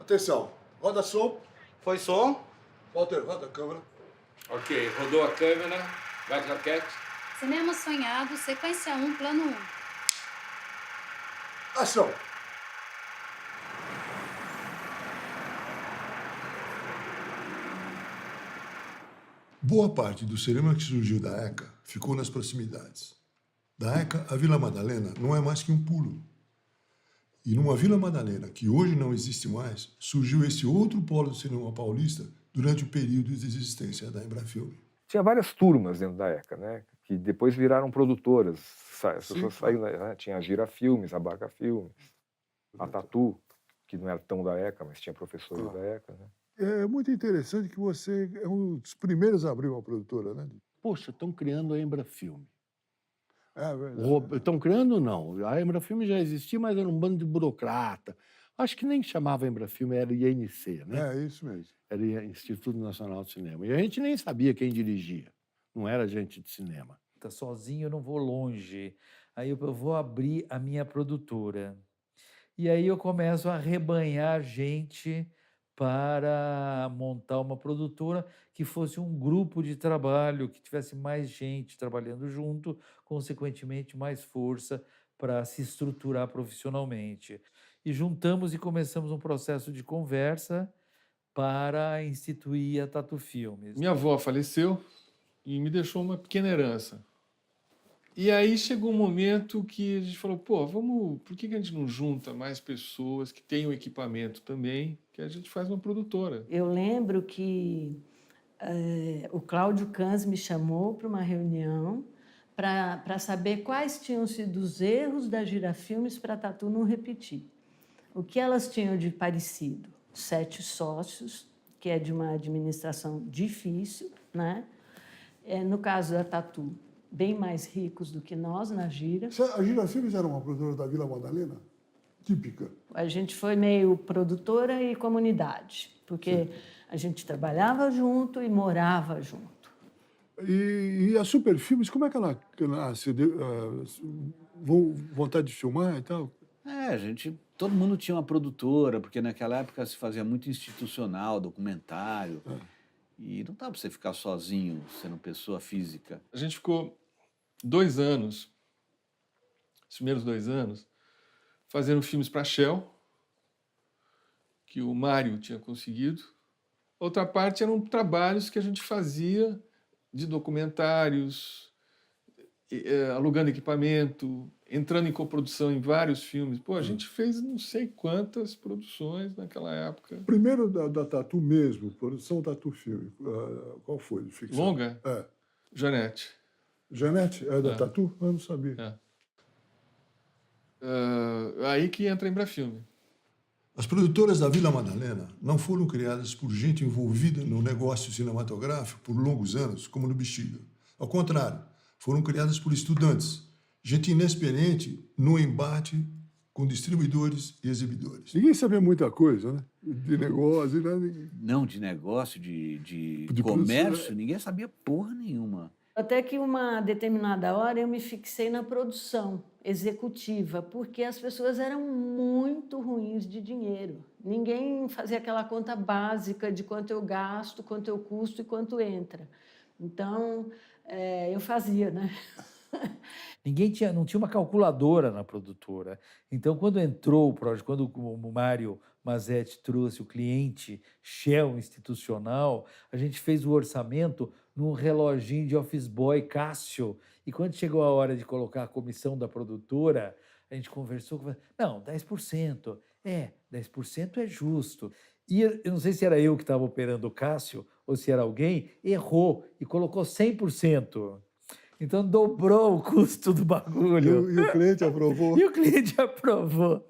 Atenção, roda som. Foi som? Walter, roda a câmera. Ok, rodou a câmera, bate raquete. Cinema Sonhado, sequência 1, plano 1. Ação. Boa parte do cinema que surgiu da ECA ficou nas proximidades. Da ECA, a Vila Madalena não é mais que um pulo. E numa Vila Madalena, que hoje não existe mais, surgiu esse outro polo do cinema paulista durante o período de existência da Embrafilme. Tinha várias turmas dentro da ECA, né? Que depois viraram produtoras. As pessoas saíram, né? Tinha a Gira Filmes, a Baca Filmes, a Tatu, que não era tão da ECA, mas tinha professores da ECA, né? É muito interessante que você é um dos primeiros a abrir uma produtora, né? Poxa, estão criando a Embrafilme. É verdade. Estão criando, não. A Embrafilme já existia, mas era um bando de burocrata. Acho que nem chamava Embrafilme, era INC, né? É isso mesmo. Era Instituto Nacional de Cinema. E a gente nem sabia quem dirigia. Não era gente de cinema. Sozinho eu não vou longe. Aí eu vou abrir a minha produtora. E aí eu começo a arrebanhar gente para montar uma produtora que fosse um grupo de trabalho, que tivesse mais gente trabalhando junto, consequentemente mais força para se estruturar profissionalmente. E juntamos e começamos um processo de conversa para instituir a Tatu Filmes. Minha avó faleceu e me deixou uma pequena herança. E aí chegou um momento que a gente falou, pô, por que a gente não junta mais pessoas que tenham equipamento também, que a gente faz uma produtora? Eu lembro que o Cláudio Cans me chamou para uma reunião para saber quais tinham sido os erros da Gira Filmes para a Tatu não repetir. O que elas tinham de parecido? 7 sócios, que é de uma administração difícil, né? No caso da Tatu, bem mais ricos do que nós na Gira. A Gira Filmes era uma produtora da Vila Madalena? Típica. A gente foi meio produtora e comunidade, porque a gente trabalhava junto e morava junto. E a Super Filmes, como é que ela nasceu? Vontade de filmar e tal? Todo mundo tinha uma produtora, porque naquela época se fazia muito institucional, documentário. E não dá para você ficar sozinho, sendo pessoa física. A gente ficou 2 anos, os primeiros 2 anos, fazendo filmes para a Shell, que o Mário tinha conseguido. Outra parte eram trabalhos que a gente fazia de documentários, alugando equipamento, entrando em coprodução em vários filmes. Pô, a gente fez não sei quantas produções naquela época. Primeiro da Tatu mesmo, produção Tatu Filme. Qual foi? De ficção? Longa? Janete. Janete? É da Tatu? Eu não sabia. Aí que entra a Embrafilme. As produtoras da Vila Madalena não foram criadas por gente envolvida no negócio cinematográfico por longos anos, como no Bexiga. Ao contrário, foram criadas por estudantes, gente inexperiente no embate com distribuidores e exibidores. Ninguém sabia muita coisa, né? De negócio, né? Não, de negócio, de comércio, produção, ninguém sabia porra nenhuma. Até que uma determinada hora eu me fixei na produção executiva, porque as pessoas eram muito ruins de dinheiro. Ninguém fazia aquela conta básica de quanto eu gasto, quanto eu custo e quanto entra. Então, eu fazia, né? Não tinha uma calculadora na produtora. Então, quando entrou o projeto, quando o Mário Mazetti trouxe o cliente Shell institucional, a gente fez o orçamento num reloginho de office boy Cássio. E quando chegou a hora de colocar a comissão da produtora, a gente conversou, não, 10%. 10% é justo. E eu não sei se era eu que estava operando o Cássio ou se era alguém, errou e colocou 100%. Então, dobrou o custo do bagulho. E o cliente aprovou? E o cliente aprovou.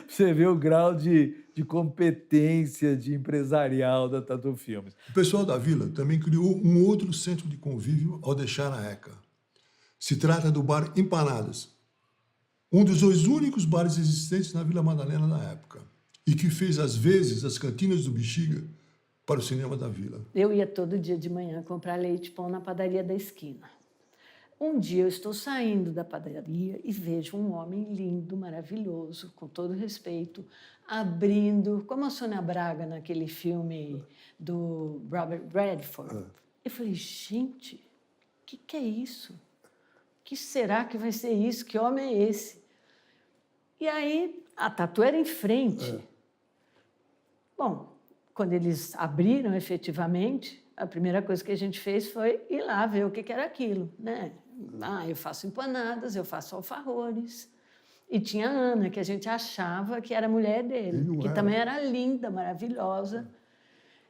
Você vê o grau de competência de empresarial da Tatu Filmes. O pessoal da Vila também criou um outro centro de convívio ao deixar a ECA. Se trata do bar Empanadas, um dos 2 únicos bares existentes na Vila Madalena na época, e que fez, às vezes, as cantinas do Bexiga para o cinema da Vila. Eu ia todo dia de manhã comprar leite e pão na padaria da esquina. Um dia eu estou saindo da padaria e vejo um homem lindo, maravilhoso, com todo respeito, abrindo, como a Sônia Braga naquele filme do Robert Redford. Eu falei, gente, o que é isso? O que será que vai ser isso? Que homem é esse? E aí a Tatu era em frente. Bom, quando eles abriram efetivamente, a primeira coisa que a gente fez foi ir lá ver o que era aquilo, né? Eu faço empanadas, eu faço alfajores. E tinha a Ana, que a gente achava que era a mulher dele, que também era linda, maravilhosa.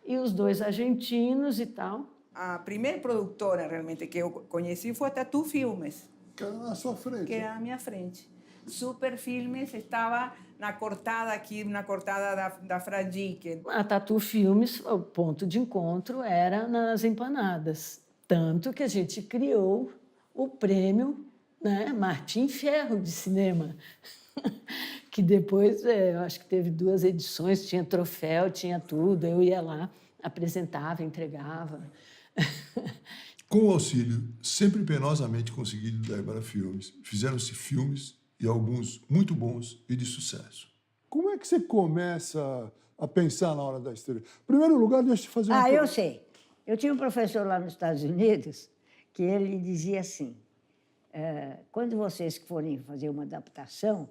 E os dois argentinos e tal. A primeira produtora realmente que eu conheci foi a Tatu Filmes, Que era na sua frente. que era à minha frente. Super Filmes estava na cortada aqui, na cortada da Fradique. A Tatu Filmes, o ponto de encontro era nas empanadas. Tanto que a gente criou o prêmio, né, Martim Fierro de cinema, que depois, eu acho que teve 2 edições, tinha troféu, tinha tudo, eu ia lá, apresentava, entregava. Com o auxílio sempre penosamente conseguido da Embra Filmes, fizeram-se filmes e alguns muito bons e de sucesso. Como é que você começa a pensar na hora da estreia? Em primeiro lugar, deixa eu te fazer uma Eu sei. Eu tinha um professor lá nos Estados Unidos que ele dizia assim, quando vocês forem fazer uma adaptação,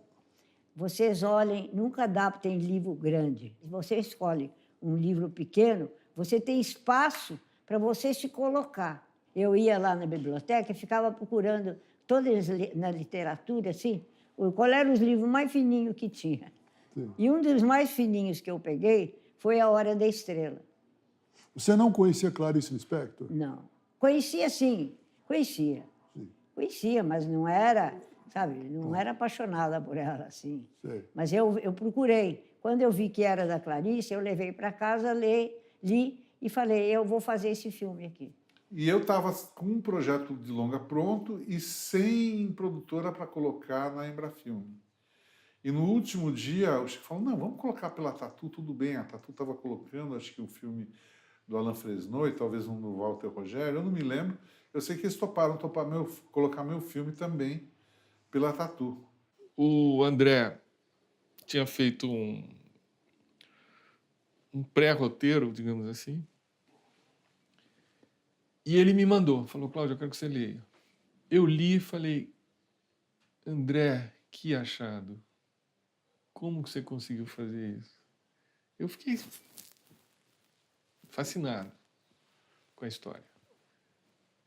vocês olhem, nunca adaptem livro grande. Se você escolhe um livro pequeno, você tem espaço para você se colocar. Eu ia lá na biblioteca e ficava procurando, todas na literatura, assim, qual eram os livros mais fininhos que tinha. Sim. E um dos mais fininhos que eu peguei foi A Hora da Estrela. Você não conhecia Clarice Lispector? Não. Conhecia, sim. Conhecia. Sim. Conhecia, mas não era, sabe, não era apaixonada por ela, assim. Sei. Mas eu procurei. Quando eu vi que era da Clarice, eu levei para casa, li e falei, eu vou fazer esse filme aqui. E eu estava com um projeto de longa pronto e sem produtora para colocar na Embrafilme. E no último dia, o Chico falou, não, vamos colocar pela Tatu, tudo bem. A Tatu estava colocando, acho que um filme do Alain Fresnot, talvez um do Walter Rogério, eu não me lembro. Eu sei que eles toparam colocar meu filme também pela Tatu. O André tinha feito um pré-roteiro, digamos assim, e ele me mandou, falou, Cláudio, eu quero que você leia. Eu li e falei, André, que achado. Como que você conseguiu fazer isso? Eu fiquei fascinado com a história.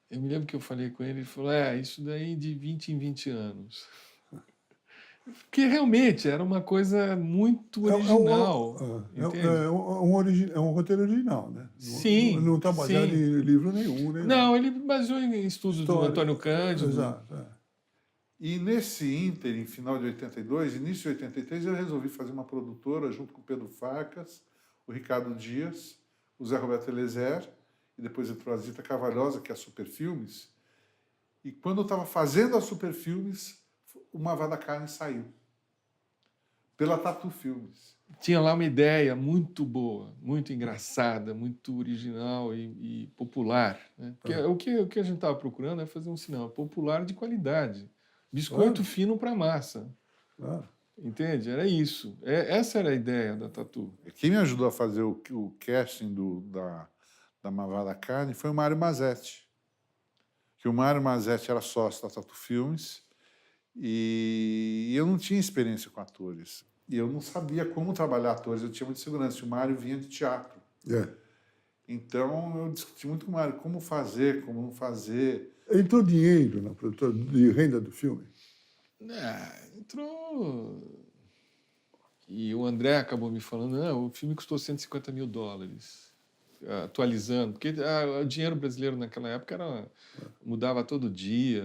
Eu me lembro que eu falei com ele, ele falou, isso daí de 20 em 20 anos. Porque realmente era uma coisa muito original. É um roteiro original, né? Sim. Não está baseado em livro nenhum. Né? Não, ele baseou em estudos do Antônio Cândido. Exato. E nesse ínterim, final de 82, início de 83, eu resolvi fazer uma produtora junto com o Pedro Farcas, o Ricardo Dias, o Zé Roberto Elezer, e depois entrou a Zita Carvalhosa, que é a Super Filmes. E quando eu estava fazendo a Super Filmes, o Mavá da Carne saiu. Pela Tatu Filmes. Tinha lá uma ideia muito boa, muito engraçada, muito original e popular. Né? Porque o que a gente estava procurando é fazer um cinema popular de qualidade. Biscoito fino para massa. Entende? Era isso. Essa era a ideia da Tatu. Quem me ajudou a fazer o casting da Mavá da Carne foi o Mário Mazetti. Que o Mário Mazetti era sócio da Tatu Filmes e eu não tinha experiência com atores. E eu não sabia como trabalhar atores, eu tinha muita segurança. O Mário vinha de teatro. Então eu discuti muito com o Mário como fazer, como não fazer. Entrou dinheiro na produtora de renda do filme? Entrou. E o André acabou me falando, o filme custou $150 mil, atualizando, porque o dinheiro brasileiro naquela época mudava todo dia.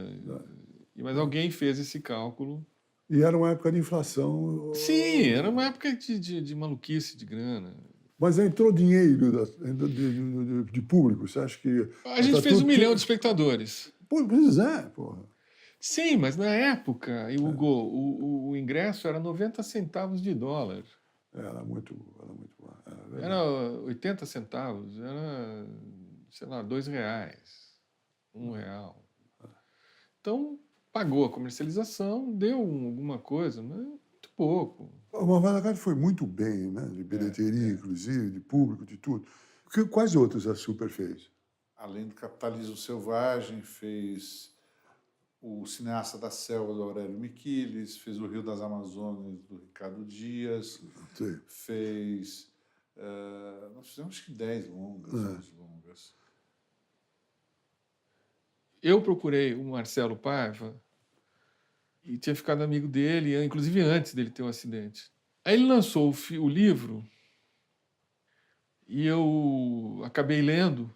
Mas alguém fez esse cálculo. E era uma época de inflação. Sim, era uma época de maluquice, de grana. Mas entrou dinheiro de público, você acha que... A gente fez 1 milhão de espectadores. Pois é, porra. Sim, mas na época, o ingresso era 90 centavos de dólar. Era muito era 80 centavos, era, sei lá, R$2, R$1. Então, pagou a comercialização, deu alguma coisa, mas muito pouco. A Mavada Carne foi muito bem, né? De bilheteria, inclusive, de público, de tudo. Quais outros a Super fez? Além do Capitalismo Selvagem, fez o Cineasta da Selva, do Aurélio Miquiles, fez o Rio das Amazônias, do Ricardo Dias, Sim. fez... nós fizemos, acho que 10 longas, 11 longas. Eu procurei o Marcelo Paiva e tinha ficado amigo dele, inclusive antes dele ter o acidente. Aí ele lançou o livro e eu acabei lendo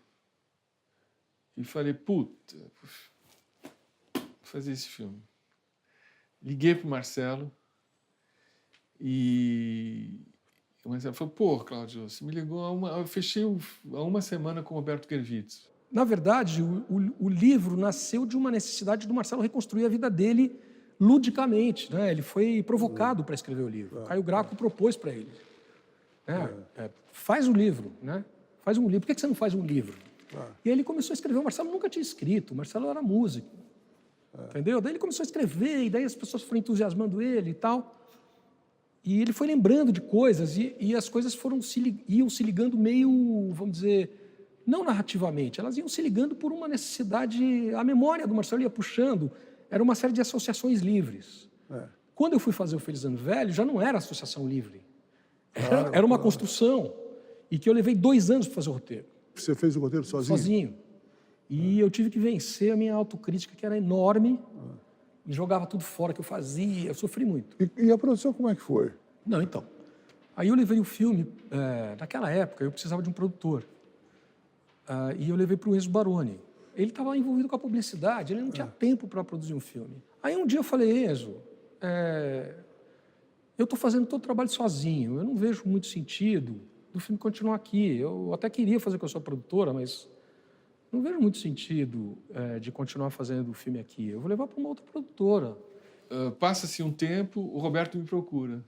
e falei, puta, vou fazer esse filme. Liguei para o Marcelo e o Marcelo falou, pô, Cláudio, você me ligou eu fechei há uma semana com o Roberto Gervitz. Na verdade, o livro nasceu de uma necessidade do Marcelo reconstruir a vida dele ludicamente, né? Ele foi provocado para escrever o livro. Caio Graco propôs para ele. Faz um livro, né? Faz um livro. Por que você não faz um livro? E aí ele começou a escrever. O Marcelo nunca tinha escrito. O Marcelo era músico. Entendeu? Daí ele começou a escrever, e daí as pessoas foram entusiasmando ele e tal. E ele foi lembrando de coisas, e as coisas iam se ligando meio, vamos dizer, não narrativamente, elas iam se ligando por uma necessidade, a memória do Marcelo ia puxando, era uma série de associações livres. Quando eu fui fazer o Feliz Ano Velho, já não era associação livre, era uma construção, e que eu levei 2 anos para fazer o roteiro. Você fez o roteiro sozinho? Sozinho. E eu tive que vencer a minha autocrítica, que era enorme, e jogava tudo fora que eu fazia, eu sofri muito. E a produção como é que foi? Não, então. Aí eu levei o filme, naquela época eu precisava de um produtor. E eu levei para o Enzo Baroni. Ele estava envolvido com a publicidade, ele não tinha tempo para produzir um filme. Aí um dia eu falei, Enzo, eu estou fazendo todo o trabalho sozinho, eu não vejo muito sentido do filme continuar aqui. Eu até queria fazer com a sua produtora, mas não vejo muito sentido de continuar fazendo o filme aqui. Eu vou levar para uma outra produtora. Passa-se um tempo, o Roberto me procura.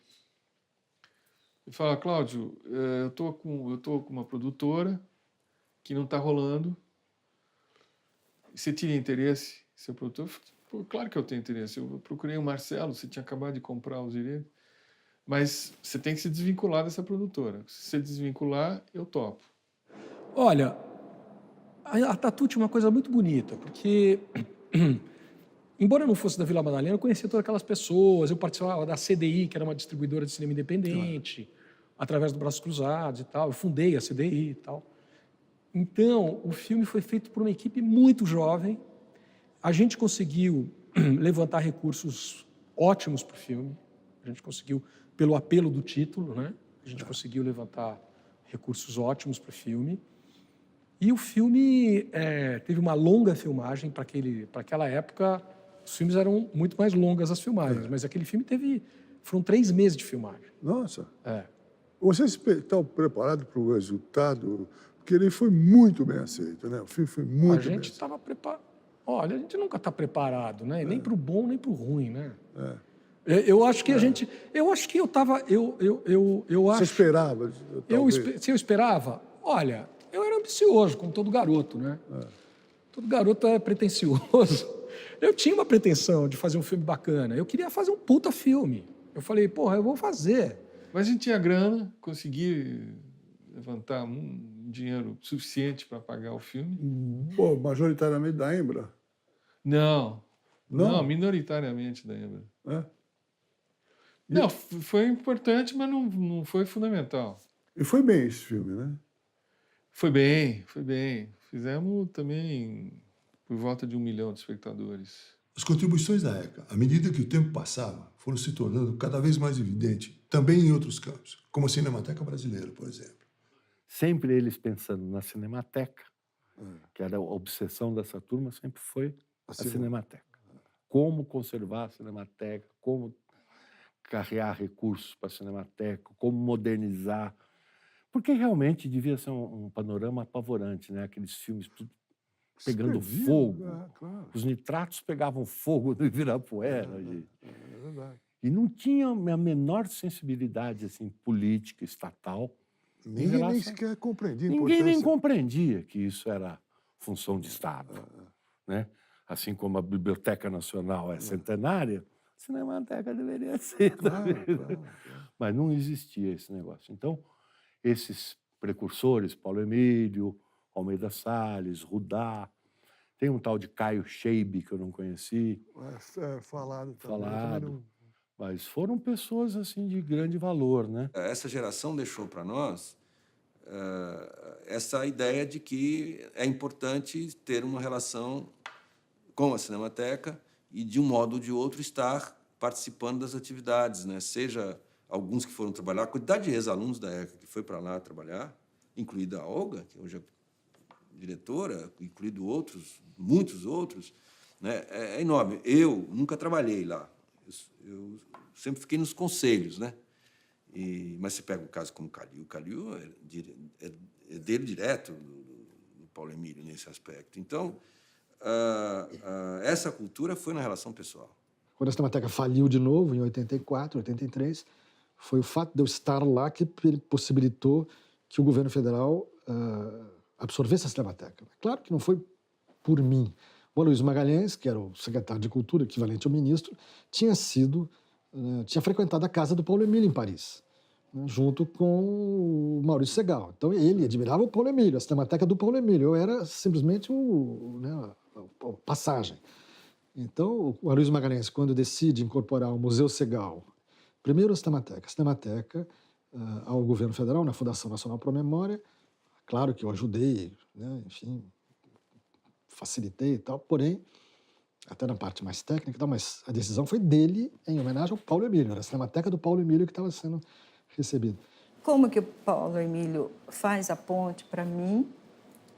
Ele fala, Cláudio, eu tô com uma produtora que não está rolando. Você tinha interesse, seu produtor? Pô, claro que eu tenho interesse. Eu procurei o Marcelo, você tinha acabado de comprar os direitos. Mas você tem que se desvincular dessa produtora. Se você desvincular, eu topo. Olha, a Tatu tinha uma coisa muito bonita, porque, embora eu não fosse da Vila Madalena, eu conhecia todas aquelas pessoas, eu participava da CDI, que era uma distribuidora de cinema independente, através do Braços Cruzados e tal, eu fundei a CDI e tal. Então, o filme foi feito por uma equipe muito jovem, a gente conseguiu levantar recursos ótimos para o filme, a gente conseguiu, pelo apelo do título, né? A gente conseguiu levantar recursos ótimos para o filme. E o filme teve uma longa filmagem para aquela época. Os filmes eram muito mais longas as filmagens, mas aquele filme foram 3 meses de filmagem. Nossa. Vocês estão preparados para o resultado? Porque ele foi muito bem aceito, né? O filme foi muito bem aceito. A gente estava preparado. Olha, a gente nunca está preparado, né? Nem para o bom, nem para o ruim, né? Eu acho que a gente... Eu acho que eu estava... Você esperava? Se eu esperava? Olha... Eu era ambicioso, como todo garoto, né? Todo garoto é pretensioso. Eu tinha uma pretensão de fazer um filme bacana. Eu queria fazer um puta filme. Eu falei, porra, eu vou fazer. Mas a gente tinha grana, consegui levantar um dinheiro suficiente para pagar o filme. Pô, majoritariamente da Embra? Não, minoritariamente da Embra. Não, foi importante, mas não foi fundamental. E foi bem esse filme, né? Foi bem. Fizemos também por volta de 1 milhão de espectadores. As contribuições da ECA, à medida que o tempo passava, foram se tornando cada vez mais evidentes, também em outros campos, como a Cinemateca Brasileira, por exemplo. Sempre eles pensando na Cinemateca, que era a obsessão dessa turma, sempre foi a Cinemateca. Como conservar a Cinemateca, como carrear recursos para a Cinemateca, como modernizar. Porque realmente devia ser um panorama apavorante, né? Aqueles filmes tudo pegando fogo. Claro. Os nitratos pegavam fogo no Ibirapuera. É verdade. E não tinha a menor sensibilidade assim, política, estatal. Ninguém nem sequer compreendia. Ninguém nem compreendia que isso era função de Estado. Né? assim como a Biblioteca Nacional é centenária, a Cinemateca deveria ser também. Mas não existia esse negócio. Então, esses precursores, Paulo Emílio, Almeida Salles, Rudá, tem um tal de Caio Scheibe, que eu não conheci. Falado também. Falado. Mas foram pessoas assim de grande valor, né? Essa geração deixou para nós essa ideia de que é importante ter uma relação com a Cinemateca e, de um modo ou de outro, estar participando das atividades, né? Seja alguns que foram trabalhar, a quantidade de ex-alunos da ECA que foi para lá trabalhar, incluída a Olga, que hoje é diretora, incluído outros, muitos outros, né? É enorme. Eu nunca trabalhei lá. Eu sempre fiquei nos conselhos, né? Mas você pega um caso como o Calil é dele direto, do Paulo Emílio, nesse aspecto. Então, essa cultura foi na relação pessoal. Quando a Cinemateca faliu de novo, em 84, 83, foi o fato de eu estar lá que possibilitou que o governo federal absorvesse a Cinemateca. Claro que não foi por mim. O Aloysio Magalhães, que era o secretário de Cultura, equivalente ao ministro, tinha frequentado a casa do Paulo Emílio em Paris, né, junto com o Maurício Segal. Então ele admirava o Paulo Emílio, a Cinemateca do Paulo Emílio. Eu era simplesmente a passagem. Então o Aloysio Magalhães, quando decide incorporar o Museu Segal, primeiro a Cinemateca ao governo federal, na Fundação Nacional Pro Memória, claro que eu ajudei, né, enfim, facilitei e tal, porém, até na parte mais técnica e tal, mas a decisão foi dele em homenagem ao Paulo Emílio, era a Cinemateca do Paulo Emílio que estava sendo recebida. Como que o Paulo Emílio faz a ponte para mim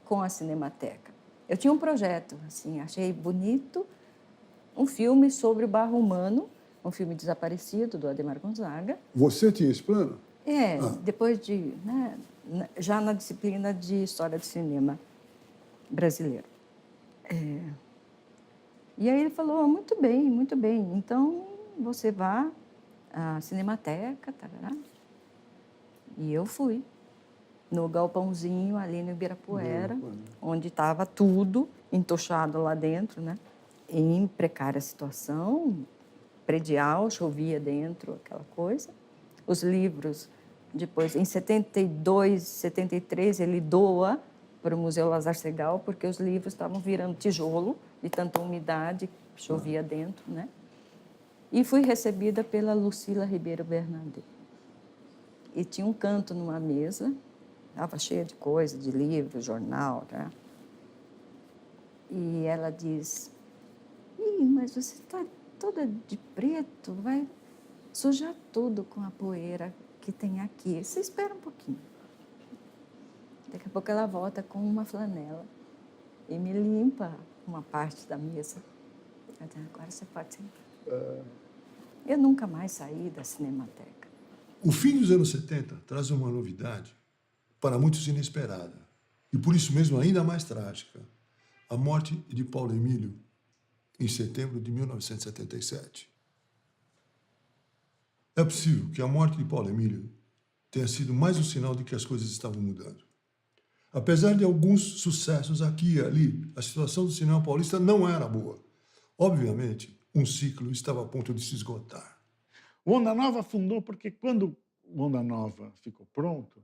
com a Cinemateca? Eu tinha um projeto, assim, achei bonito, um filme sobre o barro humano, um filme desaparecido do Adhemar Gonzaga. Você tinha esse plano? Depois de, né, já na disciplina de História do Cinema brasileiro. E aí ele falou, muito bem, então você vá à Cinemateca, tarará. E eu fui no galpãozinho ali no Ibirapuera, onde estava tudo entochado lá dentro, né? Em precária situação, predial, chovia dentro, aquela coisa. Os livros, depois, em 72, 73, ele doa para o Museu Lazar Segal, porque os livros estavam virando tijolo, de tanta umidade, chovia dentro, né? E fui recebida pela Lucila Ribeiro Bernardet. E tinha um canto numa mesa, estava cheia de coisa, de livro, jornal, né? E ela diz, mas você está toda de preto, vai sujar tudo com a poeira que tem aqui. Você espera um pouquinho. Daqui a pouco ela volta com uma flanela e me limpa uma parte da mesa. Agora você pode sentar. Eu nunca mais saí da Cinemateca. O fim dos anos 70 traz uma novidade, para muitos inesperada, e por isso mesmo ainda mais trágica: a morte de Paulo Emílio, em setembro de 1977. É possível que a morte de Paulo Emílio tenha sido mais um sinal de que as coisas estavam mudando. Apesar de alguns sucessos aqui e ali, a situação do cinema paulista não era boa. Obviamente, um ciclo estava a ponto de se esgotar. O Onda Nova fundou porque quando o Onda Nova ficou pronto,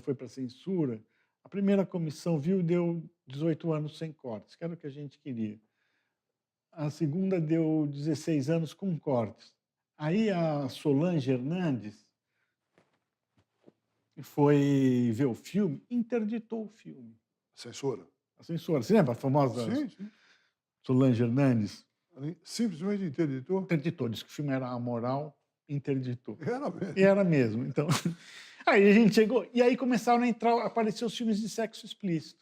foi para a censura, a primeira comissão viu e deu 18 anos sem cortes, que era o que a gente queria. A segunda deu 16 anos com cortes. Aí a Solange Hernandes foi ver o filme, interditou o filme. Censura? A censura. Você lembra a famosa Solange Hernandes? Simplesmente interditou? Interditou, disse que o filme era amoral, interditou. Era mesmo. E era mesmo, então. Aí a gente chegou, e aí começaram a aparecer os filmes de sexo explícito.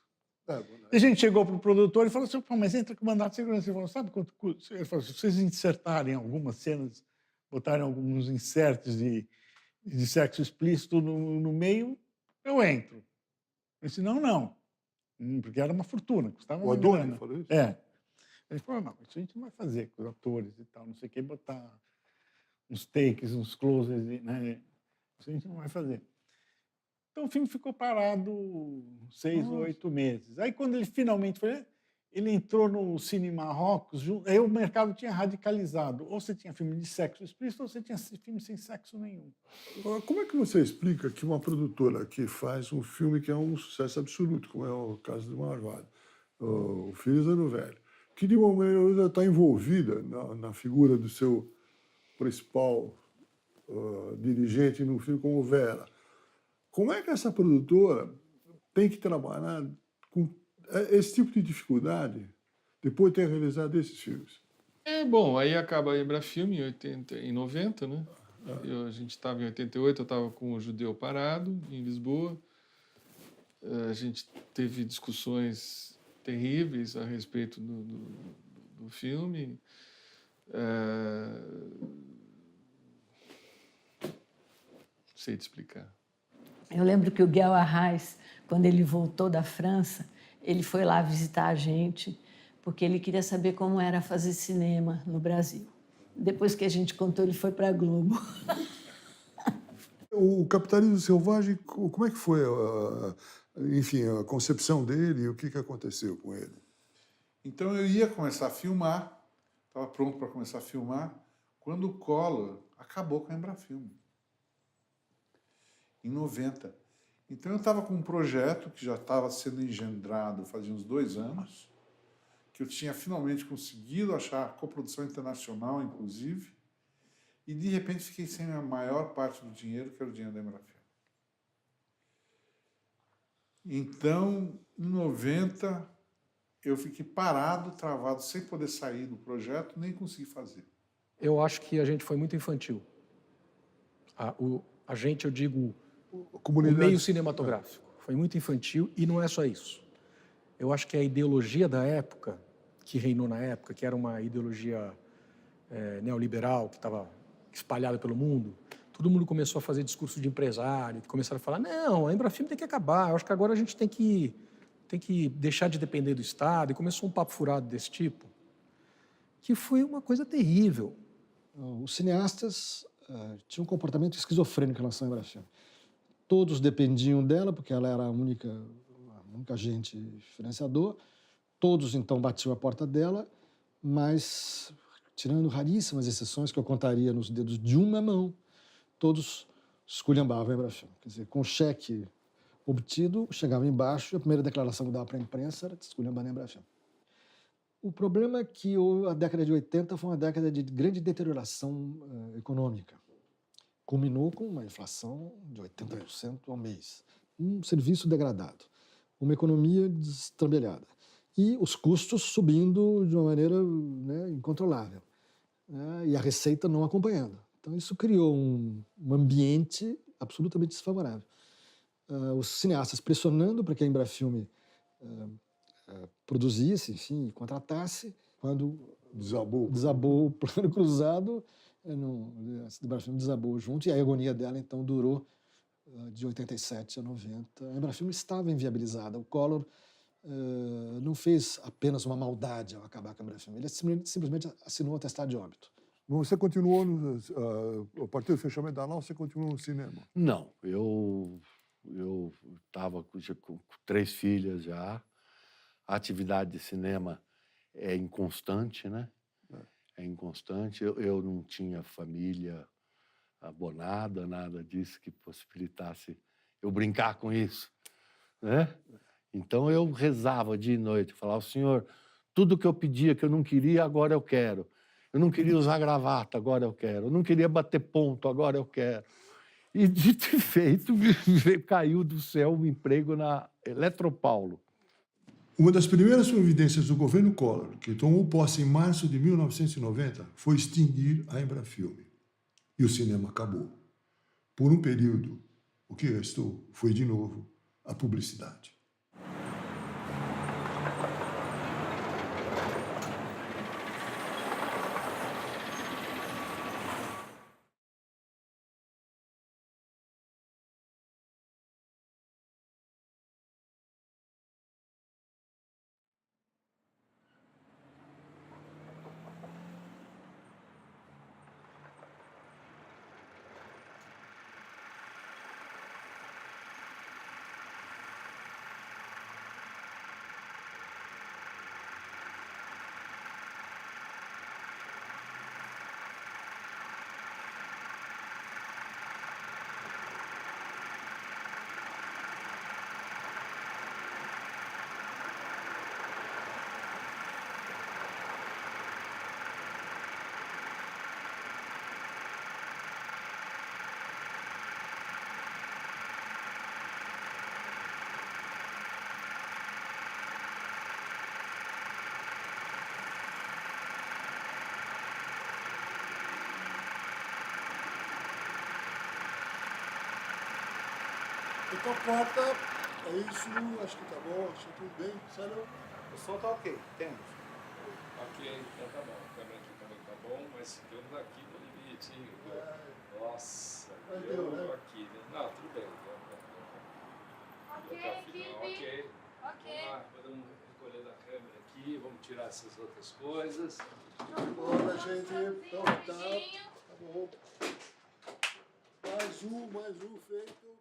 E a gente chegou para o produtor e falou assim, mas entra com mandato de segurança. Ele falou, sabe quanto custa? Ele falou, se vocês insertarem algumas cenas, botarem alguns inserts de sexo explícito no meio, eu entro. Eu disse, não. Porque era uma fortuna, custava uma grana. Falou isso? Ele falou, não, isso a gente não vai fazer com os atores e tal, não sei o que, botar uns takes, uns closes, né? Isso a gente não vai fazer. Então o filme ficou parado 6 ou 8 meses. Aí quando ele finalmente foi, ele entrou no Cine Marrocos, aí o mercado tinha radicalizado. Ou você tinha filme de sexo explícito, ou você tinha filme sem sexo nenhum. Agora, como é que você explica que uma produtora que faz um filme que é um sucesso absoluto, como é o caso do Marvado, o Filhos do Ano Velho, que de uma maneira ou outra está envolvida na figura do seu principal dirigente no filme, como Vera, como é que essa produtora tem que trabalhar com esse tipo de dificuldade depois de ter realizado esses filmes? Bom, aí acaba a Embrafilme em 90, né? A gente estava em 88, eu estava com o Judeu Parado, em Lisboa. A gente teve discussões terríveis a respeito do filme. Não sei te explicar. Eu lembro que o Guel Arraes, quando ele voltou da França, ele foi lá visitar a gente, porque ele queria saber como era fazer cinema no Brasil. Depois que a gente contou, ele foi para a Globo. O Capitalismo Selvagem, como é que foi, enfim, a concepção dele e o que aconteceu com ele? Então eu ia começar a filmar, estava pronto para começar a filmar, quando o Collor acabou com a Embrafilme, em 90. Então eu estava com um projeto que já estava sendo engendrado fazia uns 2 anos, que eu tinha finalmente conseguido achar coprodução internacional, inclusive, e de repente fiquei sem a maior parte do dinheiro, que era o dinheiro da Embrafilme. Então, em 90, eu fiquei parado, travado, sem poder sair do projeto, nem consegui fazer. Eu acho que a gente foi muito infantil. A gente, eu digo, o meio cinematográfico. Foi muito infantil e não é só isso. Eu acho que a ideologia da época, que reinou na época, que era uma ideologia neoliberal, que estava espalhada pelo mundo, todo mundo começou a fazer discurso de empresário, começaram a falar, não, a Embrafilme tem que acabar, eu acho que agora a gente tem que deixar de depender do Estado, e começou um papo furado desse tipo, que foi uma coisa terrível. Os cineastas tinham um comportamento esquizofrênico em relação à Embrafilme. Todos dependiam dela, porque ela era a única agente financiador, todos então batiam a porta dela, mas, tirando raríssimas exceções que eu contaria nos dedos de uma mão, todos esculhambavam a Embrafilme. Quer dizer, com o cheque obtido, chegava embaixo e a primeira declaração que dava para a imprensa era esculhambando a Embrafilme. O problema é que a década de 80 foi uma década de grande deterioração econômica. Culminou com uma inflação de 80% ao mês, um serviço degradado, uma economia destrambelhada e os custos subindo de uma maneira incontrolável, né? E a receita não acompanhando. Então isso criou um ambiente absolutamente desfavorável. Os cineastas pressionando para que a Embrafilme produzisse, enfim, contratasse. Quando desabou o plano cruzado, a Embrafilme desabou junto, e a agonia dela, então, durou de 87 a 90. A Embrafilme estava inviabilizada. O Collor não fez apenas uma maldade ao acabar com a Embrafilme, ele simplesmente assinou o atestado de óbito. Você continuou, a partir do fechamento da nau, você continuou no cinema? Não, eu estava com 3 filhas já. A atividade de cinema é inconstante, né? É inconstante. Eu não tinha família abonada, nada disso que possibilitasse eu brincar com isso, né? Então eu rezava dia e noite, falava, Senhor, tudo que eu pedia que eu não queria, agora eu quero. Eu não queria usar gravata, agora eu quero. Eu não queria bater ponto, agora eu quero. E, dito e feito, caiu do céu um emprego na Eletropaulo. Uma das primeiras providências do governo Collor, que tomou posse em março de 1990, foi extinguir a Embrafilme. E o cinema acabou. Por um período, o que restou foi, de novo, a publicidade. Então corta, é isso, acho que tá bom, acho que tudo bem, sério? O som tá ok, temos. Ok, então tá bom. A câmera aqui também tá bom, mas ficamos aqui no limite, hein? Nossa, Mas deu deu, né? aqui, né? Não, tudo bem. Ok, Até o final, equipe. ok. Vamos lá, vamos recolhendo a câmera aqui, vamos tirar essas outras coisas. Bora, gente, então tá bom. Mais um feito.